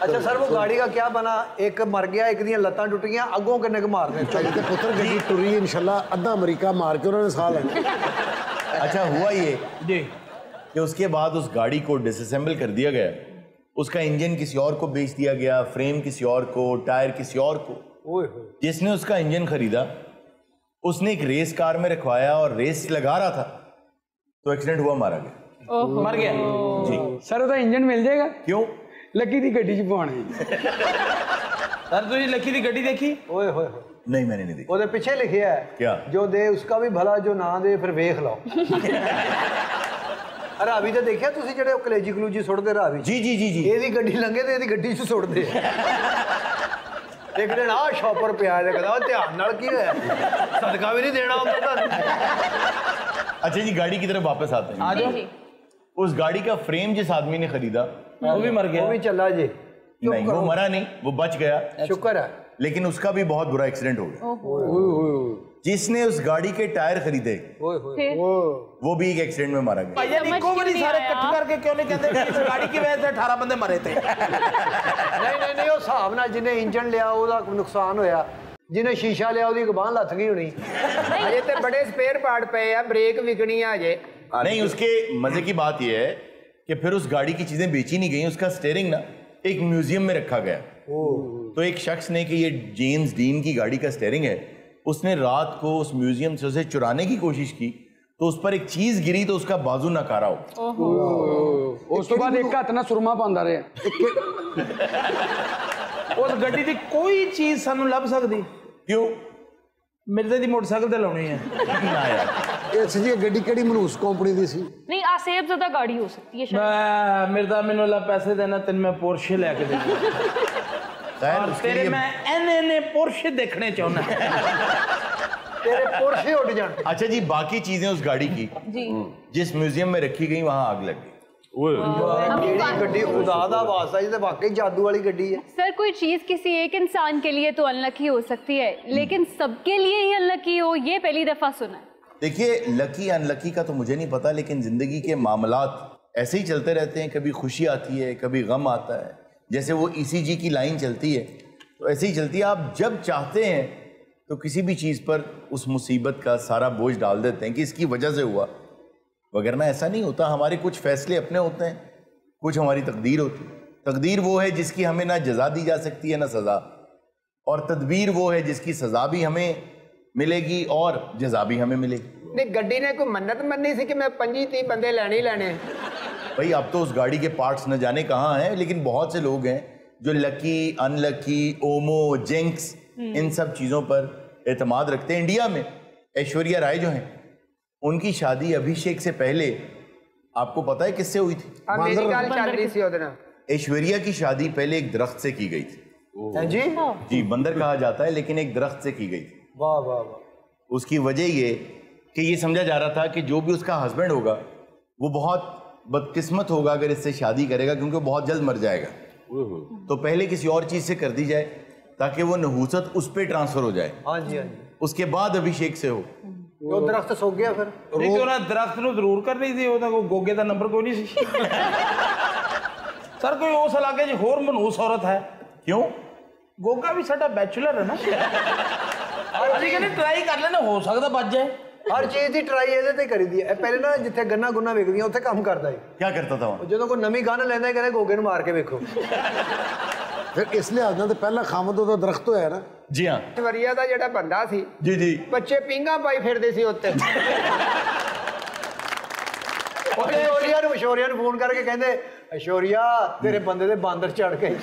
अच्छा सर वो गाड़ी का क्या बना? एक मर गया, एक दियां लत्तां टुट गईयां, अगों किन्ने क मारने? तो पुत्र गड्डी टुरी इंशाल्लाह अद्धा अमेरिका मार के उन्होंने साल है। अच्छा हुआ ये जी कि उसके बाद उस गाड़ी को डिसअसेंबल कर दिया गया, उसका इंजन किसी और को बेच दिया गया, फ्रेम किसी और को, टायर किसी और को। जिसने उसका इंजन खरीदा उसने एक रेस कार में रखवाया और रेस लगा रहा था तो एक्सीडेंट हुआ, मारा गया। मर गया जी। सर ਉਹਦਾ इंजन मिल जाएगा? क्यों? ਲੱਕੀ ਦੀ ਗੱਡੀ 'ਚ ਪਾਉਣੇ। सर तुझे लकी की गड्डी देखी? ओए होए नहीं मैंने नहीं देखा। ਉਹਦੇ ਪਿੱਛੇ ਲਿਖਿਆ ਹੈ क्या? जो दे उसका भी भला, जो ना दे फिर ਵੇਖ ਲਓ। ਰਾਵੀ ਤੇ ਦੇਖਿਆ ਤੁਸੀਂ ਜਿਹੜੇ ਉਹ ਕਲੇਜੀ ਕਲੂਜੀ ਸੁੱਟਦੇ ਰਾਵੀ? जी जी जी जी। ਇਹਦੀ ਗੱਡੀ ਲੰਘੇ ਤੇ ਇਹਦੀ ਗੱਡੀ 'ਚ ਸੁੱਟਦੇ। ਇੱਕ ਦਿਨ ਆ ਸ਼ੌਪਰ ਪਿਆ ਤੇ ਕਹਿੰਦਾ ਧਿਆਨ ਨਾਲ ਕੀ ਹੋਇਆ, ਸਦਕਾ ਵੀ ਨਹੀਂ ਦੇਣਾ ਹੁੰਦਾ ਤੁਹਾਨੂੰ। अच्छा जी गाड़ी की तरफ वापस आते हैं। जी जी। उस गाड़ी का फ्रेम जिस आदमी ने खरीदा वो भी मर गया। वो भी चला जी। नहीं, वो मरा नहीं, वो बच गया, शुक्र है। लेकिन उसका भी बहुत बुरा एक्सीडेंट हो गया। जिसने उस गाड़ी के टायर खरीदे वो भी एक एक्सीडेंट में मारा गया। भाई इनको भी नहीं सारे इकट्ठे करके क्यों नहीं कहते कि इस गाड़ी की वजह से 18 बंदे मरे थे? नहीं ਉਹ ਹਿਸਾਬ ਨਾਲ ਜਿਹਨੇ ਇੰਜਨ ਲਿਆ ਉਹਦਾ ਨੁਕਸਾਨ ਹੋਇਆ, ਜਿਹਨੇ ਸ਼ੀਸ਼ਾ ਲਿਆ ਉਹਦੀ ਗਬਾਨ ਲੱਥ ਗਈ ਹੋਣੀ। ਅਜੇ ਤੇ ਬੜੇ ਸਪੇਅਰ ਪਾਰਟ ਪਏ ਆ, ਬ੍ਰੇਕ ਵਿਕਣੀ ਆ ਅਜੇ। नहीं, उसके मजे की बात यह है कि फिर उस गाड़ी की चीजें बेची नहीं गई, उसका स्टीयरिंग ना एक म्यूजियम में रखा गया। तो एक शख्स ने कि ये जेम्स डीन की गाड़ी का स्टीयरिंग है, उसने रात को उस म्यूजियम से उसे चुराने की कोशिश की तो उस पर एक चीज गिरी तो उसका बाजू नकारा हो। ਉਸ ਤੋਂ ਬਾਅਦ ਇੱਕ ਹੱਥ ਨਾਲ ਸੁਰਮਾ ਪਾਉਂਦਾ ਰਿਹਾ। उस गड्डी की कोई चीज सानू लभ सकती? क्यों? मिर्जे दी मोटरसाइकिल ते लाउणी है। ना यार, ਇਸ ਜੀ ਗੱਡੀ ਕਿਹੜੀ ਮਨਹੂਸ ਕੰਪਨੀ ਦੀ ਸੀ? नहीं आसेब ज़्यादा गाड़ी हो सकती है शायद। मिर्जा मैनू ला पैसे देना तेन मैं पोर्शे लेके देना। खैर और उसके तेरे लिए मैं एने पोर्शे देखने चाहना। तेरे पोर्शे उड़ जान। अच्छा जी, बाकी चीजें उस गाड़ी की जी। जिस म्यूजियम में रखी गई वहां आग लग गई। ਜਿਹੜੀ ਗੱਡੀ ਖੁਦਾ ਦਾ ਵਾਸਤਾ ਜੀ, ਤੇ ਵਾਕਈ ਜਾਦੂ वाली ਗੱਡੀ है। सर कोई चीज किसी एक इंसान के लिए तो अनलकी हो सकती है, लेकिन सबके लिए ही अनलकी हो ये पहली दफा सुना है। देखिए, लकी अनलकी का तो मुझे नहीं पता, लेकिन जिंदगी के मामलात ऐसे ही चलते रहते हैं। कभी खुशी आती है, कभी गम आता है। जैसे वो ECG की लाइन चलती है तो ऐसे ही चलती है। आप जब चाहते हैं तो किसी भी चीज़ पर उस मुसीबत का सारा बोझ डाल देते हैं कि इसकी वजह से हुआ, वगरना ऐसा नहीं होता। हमारे कुछ फैसले अपने होते हैं, कुछ हमारी तकदीर होती है। तकदीर वो है जिसकी हमें ना जजा दी जा सकती है ना सजा, और तदबीर वो है जिसकी सजा भी हमें मिलेगी और जजा भी हमें मिलेगी। नहीं गड्डी ने कोई मन्नत मन्नी सी कि मैं 25-30 बंदे लेने ही लेने। भाई अब तो उस गाड़ी के पार्ट्स न जाने कहाँ हैं, लेकिन बहुत से लोग हैं जो लकी, अनलकी, ओमो, जिंक्स इन सब चीज़ों पर एतमाद रखते हैं। इंडिया में ऐश्वर्या राय जो हैं, उनकी शादी अभिषेक से पहले आपको पता है किससे हुई थी? ऐश्वर्या की शादी पहले एक दरख्त से की गई थी। जी जी, बंदर कहा जाता है, लेकिन एक दरख्त से की गई थी। वाह वाह वाह। उसकी वजह ये कि ये समझा जा रहा था कि जो भी उसका हस्बैंड होगा वो बहुत बदकिस्मत होगा अगर इससे शादी करेगा, क्योंकि वो बहुत जल्द मर जाएगा। तो पहले किसी और चीज से कर दी जाए ताकि वो नहूसत उस पे ट्रांसफर हो जाए। हाँ जी हाँ जी। उसके बाद अभिषेक से हो। वो दरख्त सो गया फिर नहीं तो ना दरख्त ਨੂੰ ਜ਼ਰੂਰ ਕਰ ਰਹੀ ਸੀ, ਉਹਦਾ ਕੋਈ ਗੋਗੇ ਦਾ ਨੰਬਰ ਕੋਈ ਨਹੀਂ ਸੀ। ਸਰ ਕੋਈ ਉਸ ਇਲਾਕੇ 'ਚ ਹੋਰ ਮਨਹੂਸ ਔਰਤ ਹੈ? ਕਿਉਂ? ਗੋਗਾ ਵੀ ਸਾਡਾ ਬੈਚਲਰ ਹੈ ਨਾ। ਅਸੀਂ ਕਹਿੰਦੇ ਟਰਾਈ ਕਰ ਲੈਣਾ, ਹੋ ਸਕਦਾ ਬਚ ਜਾਏ। हर चीज की ट्राई ਇਹਦੇ ਤੇ ਕਰੀ ਦੀ ਹੈ। ਪਹਿਲੇ ਨਾ ਜਿੱਥੇ ਗੰਨਾ ਗੁੰਨਾ ਵਿਕਦੀਆਂ ਉੱਥੇ ਕੰਮ ਕਰਦਾ ਹੈ। क्या करता था वहाँ? ਜਦੋਂ ਕੋਈ ਨਵੀਂ ਗੰਨ ਲੈਂਦਾ ਹੈ ਕਹਿੰਦਾ ਗੋਗੇ ਨੂੰ ਮਾਰ ਕੇ ਵੇਖੋ। ਫਿਰ ਇਸ ਲਿਹਾਜ਼ ਨਾਲ ਤੇ ਪਹਿਲਾ ਖਾਮਦ ਉਹਦਾ ਦਰਖਤ ਹੋਇਆ ਨਾ। जी हाँ ऐश्वर्या ਦਾ ਜਿਹੜਾ ਬੰਦਾ ਸੀ जी जी। ਬੱਚੇ ਪਿੰਗਾ ਪਾਈ ਫਿਰਦੇ ਸੀ ਉੱਤੇ। ऐश्वर्या ਨੂੰ ਫੋਨ ਕਰਕੇ ਕਹਿੰਦੇ ऐश्वर्या ਤੇਰੇ ਬੰਦੇ ਦੇ ਬਾਂਦਰ ਚੜ ਗਏ।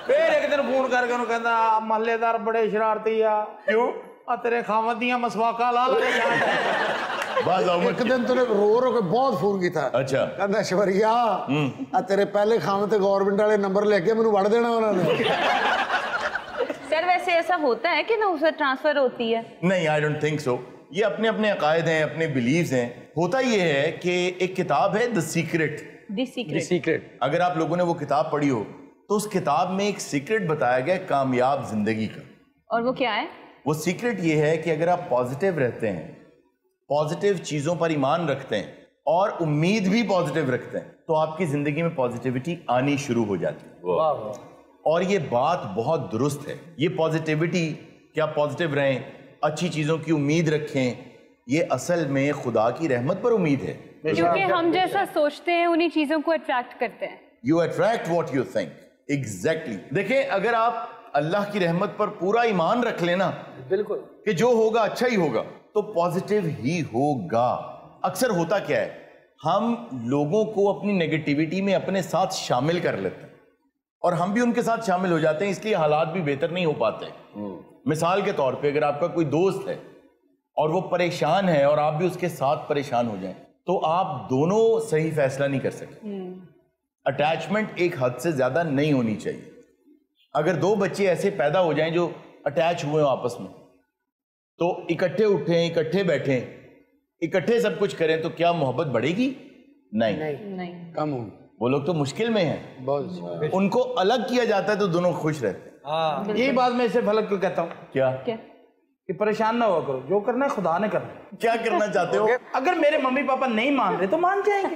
ਫਿਰ ਇੱਕ ਦਿਨ ਫੋਨ ਕਰਕੇ ਉਹਨੂੰ ਕਹਿੰਦਾ ਮਹੱਲੇਦਾਰ ਬੜੇ ਸ਼ਰਾਰਤੀ ਆ। ਕਿਉਂ? ਆ ਤੇਰੇ ਖਾਵਤ ਦੀਆਂ ਮਸਵਾਕਾਂ ਲਾ ਲੈ ਜਾਣ। ਇੱਕ ਦਿਨ ਤੂੰ ਰੋ ਰੋ ਕੇ ਬਹੁਤ ਫੋਨ ਕੀਤਾ। अच्छा ਕਹਿੰਦਾ ऐश्वर्या ਆ ਤੇਰੇ ਪਹਿਲੇ ਖਾਮਦ ਤੇ ਗਵਰਨਮੈਂਟ ਵਾਲੇ ਨੰਬਰ ਲੈ ਕੇ ਮੈਨੂੰ ਵੜ ਦੇਣਾ ਉਹਨਾਂ ਨੇ। सर वैसे ऐसा होता है कि नहुसत ट्रांसफर होती है? नहीं, आई डोंट थिंक सो। ये अपने अपने अकायद हैं, अपने बिलीव्स हैं। होता ये है कि एक किताब है द सीक्रेट। The secret. अगर आप लोगों ने वो किताब पढ़ी हो तो उस किताब में एक सीक्रेट बताया गया कामयाब जिंदगी का। और वो क्या है? वो सीक्रेट ये है कि अगर आप पॉजिटिव रहते हैं, पॉजिटिव चीजों पर ईमान रखते हैं और उम्मीद भी पॉजिटिव रखते हैं, तो आपकी जिंदगी में पॉजिटिविटी आनी शुरू हो जाती है। और ये बात बहुत दुरुस्त है। ये पॉजिटिविटी कि आप पॉजिटिव रहें, अच्छी चीजों की उम्मीद रखें, ये असल में खुदा की रहमत पर उम्मीद है, क्योंकि हम जैसा सोचते हैं उन्हीं चीजों को अट्रैक्ट करते हैं। You attract what you think. Exactly. देखें, अगर आप अल्लाह की रहमत पर पूरा ईमान रख लेना, बिल्कुल, कि जो होगा अच्छा ही होगा, तो पॉजिटिव ही होगा। अक्सर होता क्या है, हम लोगों को अपनी नेगेटिविटी में अपने साथ शामिल कर लेते हैं और हम भी उनके साथ शामिल हो जाते हैं, इसलिए हालात भी बेहतर नहीं हो पाते। मिसाल के तौर पे अगर आपका कोई दोस्त है और वो परेशान है और आप भी उसके साथ परेशान हो जाएं, तो आप दोनों सही फैसला नहीं कर सकते। अटैचमेंट एक हद से ज्यादा नहीं होनी चाहिए। अगर दो बच्चे ऐसे पैदा हो जाएं जो अटैच हुए हो आपस में, तो इकट्ठे उठें, इकट्ठे बैठें, इकट्ठे सब कुछ करें, तो क्या मोहब्बत बढ़ेगी? नहीं, कम होगी। वो लोग तो मुश्किल में हैं। उनको अलग किया जाता है तो दोनों खुश रहते हैं। हाँ, यही बात मैं इसे फलक को कहता हूँ। क्या? कि परेशान ना हुआ करो, जो करना है खुदा ने करना। क्या करना चाहते हो? अगर मेरे मम्मी पापा नहीं मान रहे तो मान जाएंगे।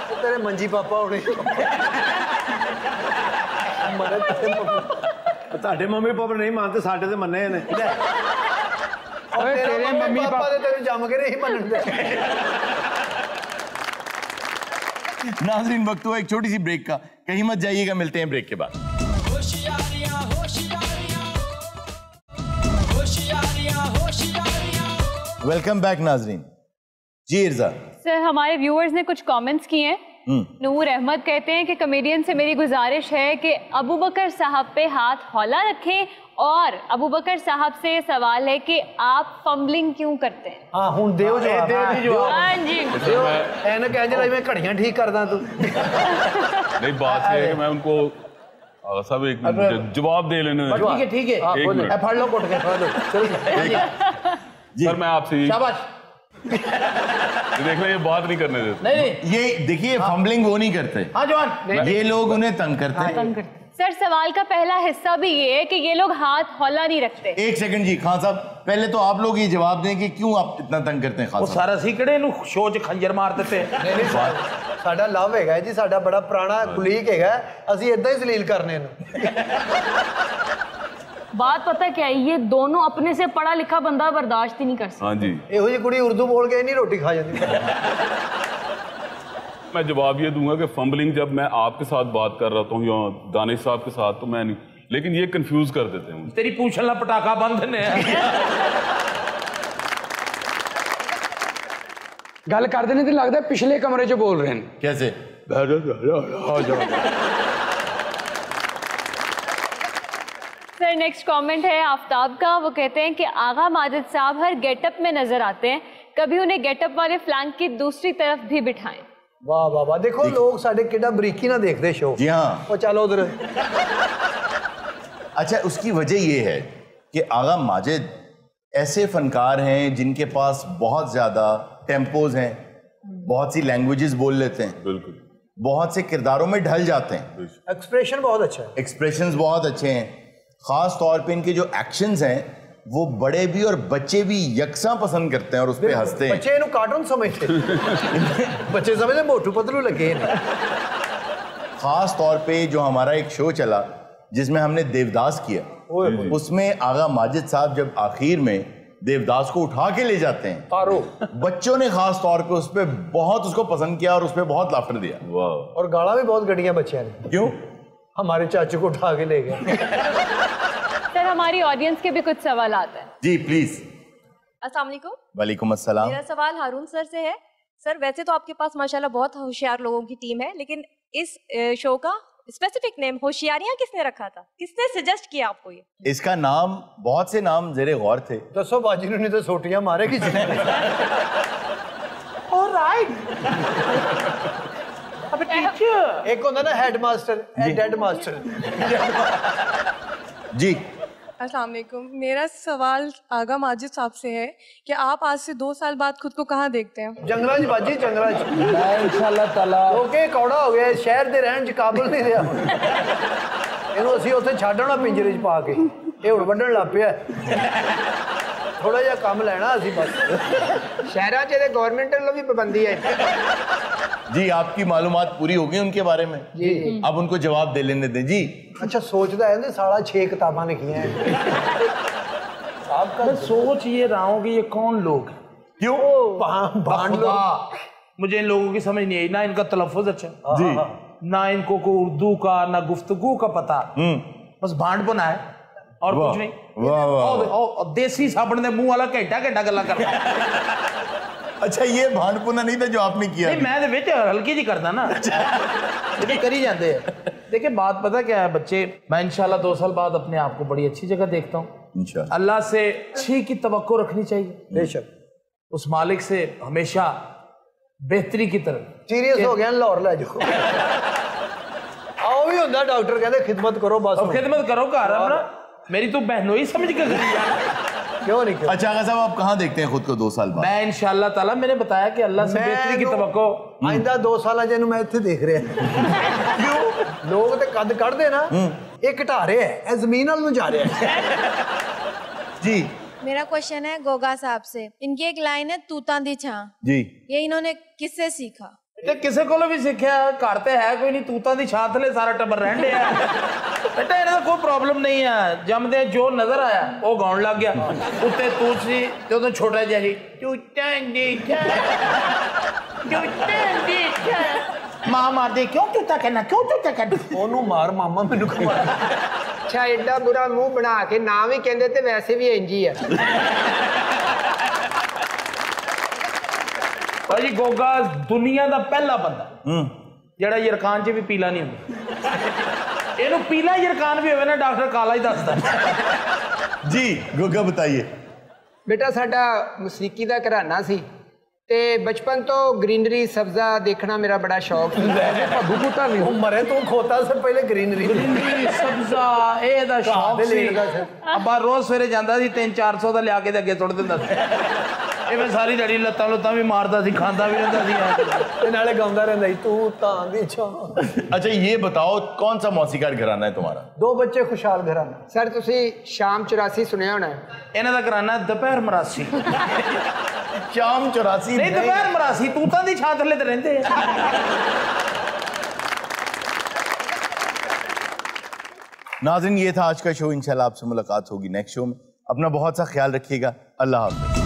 तो तेरे मंजी पापा होने ਤੁਹਾਡੇ ਮੰਮੀ ਪਾਪਾ ਨਹੀਂ ਮੰਨਦੇ, ਸਾਡੇ ਤੇ ਮੰਨੇ ਨੇ। तेरे मम्मी पापा ने तेरे जम के नहीं मनते। नाज़रीन, वक्त हुआ एक छोटी सी ब्रेक का, कहीं मत जाइएगा, मिलते हैं ब्रेक के बाद। वेलकम बैक नाज़रीन। जी इर्जा सर, हमारे व्यूअर्स ने कुछ कमेंट्स किए हैं। नूर अहमद कहते हैं कि कमेडियन से मेरी गुजारिश है कि अबू बकर साहब पे हाथ हौला रखें, और अबू बकर साहब से सवाल है कि आप फंबलिंग क्यों करते हैं? हाँ, हुन देओ जवाब। हाँ जी, एने कह जरा मैं घड़ियां ठीक करदा तू। नहीं, बात है कि मैं उनको सब एक जवाब दे लेने। ठीक है, फाड़ लो, कोट के फाड़ लो। सर मैं आपसे शाबाश। देखना, ये बात नहीं करने देते। नहीं, ये देखिए, फंबलिंग वो नहीं करते। हाँ जवान, ये लोग उन्हें तंग करते हैं। सर, सवाल का पहला हिस्सा भी ये है कि ये लोग हाथ हौला नहीं रखते। एक सेकंड जी, खान साहब, पहले तो आप लोग ये जवाब दें कि क्यों आप इतना तंग करते हैं। खान वो साहब, सारा सीकड़े नु शो च खंजर मार देते। साडा लव हैगा जी, साडा बड़ा पुराना कुलीग हैगा, ਅਸੀਂ ਇਦਾਂ ਹੀ ਜ਼ਲੀਲ ਕਰਨੇ ਨੂੰ। बात पता क्या है, ये दोनों अपने से पढ़ा लिखा बंदा बर्दाश्त ही नहीं कर सकता। हाँ जी, ਇਹੋ ਜੀ ਕੁੜੀ ਉਰਦੂ ਬੋਲ ਕੇ ਨਹੀਂ ਰੋਟੀ ਖਾ ਜਾਂਦੀ। मैं जवाब ये दूंगा कि फंबलिंग जब मैं आपके साथ बात कर रहा हूँ या दानिश साहब के साथ तो मैं नहीं, लेकिन ये कंफ्यूज कर देते हैं। तेरी पूछना पटाखा बंद ने गल करते नहीं तो लगता है पिछले कमरे च बोल रहे हैं। कैसे? सर नेक्स्ट कमेंट है आफ्ताब का। वो कहते हैं कि आगा माजिद साहब हर गेटअप में नजर आते हैं, कभी उन्हें गेटअप वाले फ्लैंक की दूसरी तरफ भी बिठाएं। वाह वाह वाह, देखो लोग साढ़े कितना बरीकी ना देखते शो। जी हाँ। वो चलो उधर। अच्छा, उसकी वजह ये है कि आगा माजिद ऐसे फनकार हैं जिनके पास बहुत ज्यादा टेम्पोज हैं, बहुत सी लैंग्वेजेस बोल लेते हैं, बिल्कुल, बहुत से किरदारों में ढल जाते हैं, एक्सप्रेशन बहुत अच्छा है, एक्सप्रेशंस बहुत अच्छे हैं। खास तौर पे इनके जो एक्शंस हैं वो बड़े भी और बच्चे भी यकसा पसंद करते हैं और उस पर हंसते हैं। बच्चे इन्हें कार्टून समझते बच्चे समझते मोटू पतलू लगे। खास तौर पे जो हमारा एक शो चला जिसमें हमने देवदास किया, उसमें आगा माजिद साहब जब आखिर में देवदास को उठा के ले जाते हैं, बच्चों ने खास तौर पे उस पर बहुत उसको पसंद किया और उस पर बहुत लाफ्टर दिया। वाह। और गाला भी बहुत गड़िया बच्चे ने। क्यों? हमारे चाचू को उठा के ले गए। सर हमारी ऑडियंस के भी कुछ सवाल आते हैं। जी प्लीज। अस्सलाम वालेकुम। वालेकुम अस्सलाम। मेरा सवाल हारून सर से है। सर वैसे तो आपके पास माशाल्लाह बहुत होशियार लोगों की टीम है, लेकिन इस शो का स्पेसिफिक नेम होशियारियां किसने रखा था? किसने सजेस्ट किया आपको ये? इसका नाम, बहुत से नाम जेरे गौर थे। दसो बाजी ने तो सोटियां मारे किसी ने। ऑलराइट। अब टीचर एक होता ना हेडमास्टर, डेड मास्टर। जी। अस्सलाम वालेकुम। मेरा सवाल आगा माजिद साहब से है कि आप आज से 2 साल बाद खुद को कहाँ देखते हैं? जंगलां च बाजी, जंगलां च। मैं इंशाल्लाह ताला ओके कौड़ा हो गया, शहर दे रहन च काबल नहीं रहा। ਇਹਨੂੰ ਅਸੀਂ ਉੱਥੇ ਛੱਡ ਆਉਣਾ ਪਿੰਜਰੇ 'ਚ ਪਾ ਕੇ, ਇਹ ਹੁਣ ਵੱਢਣ ਲੱਗ ਪਿਆ। थोड़ा जिहा काम लेना असी बस। शहरां च ते गवर्नमेंट ਵੱਲੋਂ भी पाबंदी है। जी आपकी मालूमात पूरी हो गई उनके बारे में। जी। अब उनको जवाब दे लेने दें। जी। अच्छा, सोचता है साला 6 किताबां लिखी हैं। आपका मैं सोच ये रहा हूँ कि ये कौन लोग हैं? क्यों? मुझे इन लोगों की समझ नहीं आई, ना इनका तलफ़ुज़ अच्छा जी, ना इनको को उर्दू का ना गुफ्तगू का पता, बस भांड बना है और कुछ नहीं। वाह वाह। देसी साबण दे मुंह वाला घंटा घंटा गल्ला कर। अच्छा, ये भांडपुना नहीं था जो आपने किया? नहीं, मैं विच हल्की जी करता ना, करी जाते हैं। देखिए बात पता क्या है बच्चे, मैं इंशाल्लाह 2 साल बाद अपने आप को बड़ी अच्छी जगह देखता हूँ इंशाल्लाह। अल्लाह से अच्छी की तवक्को रखनी चाहिए बेशक, उस मालिक से हमेशा बेहतरी की तरफ। सीरियस हो गया लाहौर ले जाओ। आओ भी होता डॉक्टर कहते खिदमत करो बस। खिदमत करो घर अपना, मेरी तो बहनों ही समझ कर क्यों नहीं? अच्छा आगा साहब, आप कहाँ देखते हैं खुद को 2 साल बाद? मैं इंशाल्लाह ताला, मैंने बताया कि अल्लाह से बेहतरी की तवक्को। आइंदा 2 साल जेनू मैं इत्थे देख रहा। क्यों? लोग ते कद कढ़दे ना, ये घटा रहे हैं, जमीन वाल नूं जा रहे हैं। जी। मेरा क्वेश्चन है गोगा साहब से। इनकी एक लाइन है तूतां दी छां जी, ये इन्होंने किससे सीखा? किसी को भी सीखा करते है कोई नहीं, तूतां दी छां थले सारा टब्बर रहन दे बेटा, इन्हें कोई प्रॉब्लम नहीं है। जमदे जो नजर आया वो गाउन लग गया। उत्ते तूसी जो छोटा जही मां मार दे, क्यों तूता कहना, क्यों तूता कहना, ओनू मार मामा मैनू को मार। अच्छा एडा बुरा मुंह बना के ना भी कहंदे ते वैसे भी इंज ही है। भाजी गोगा दुनिया का पहला बंदा जड़ा यरकान च भी पीला नहीं होता। इन्हू पीला यरकान भी होवे ना डॉक्टर काला ही दसदा। जी गोगा बताइए। बेटा साडा मौसीकी दा घराना सी ते बचपन तो ग्रीनरी सब्जा देखना मेरा बड़ा शौक भी मरे तो खोता से पहले ग्रीनरी सब्जा ए दा शौक सी। अब्बा रोज सवेरे जांदा सी 300-400 दा लिया के अगे सुट दिंदा सी। मैं सारी जड़ी लत्तां लुत्तां भी मारदा सी, खांदा भी रहिंदा सी, नाले गाउंदा रहिंदा तू तां दी छां। अच्छा ये बताओ कौन सा मौसीकार घराना है तुम्हारा? 2 बच्चे खुशहाल घराना। सर तुसी शाम 84 सुनिया होना है? इन्हां दा घराना दोपहर 82। शाम 84 नहीं दोपहर 82, तूतां दी छां थल्ले ते रहिंदे। नाज़रीन ये था आज का शो। इंशाल्लाह आपसे मुलाकात होगी नेक्स्ट शो में। अपना बहुत सा ख्याल रखिएगा। अल्लाह हाफ़िज़।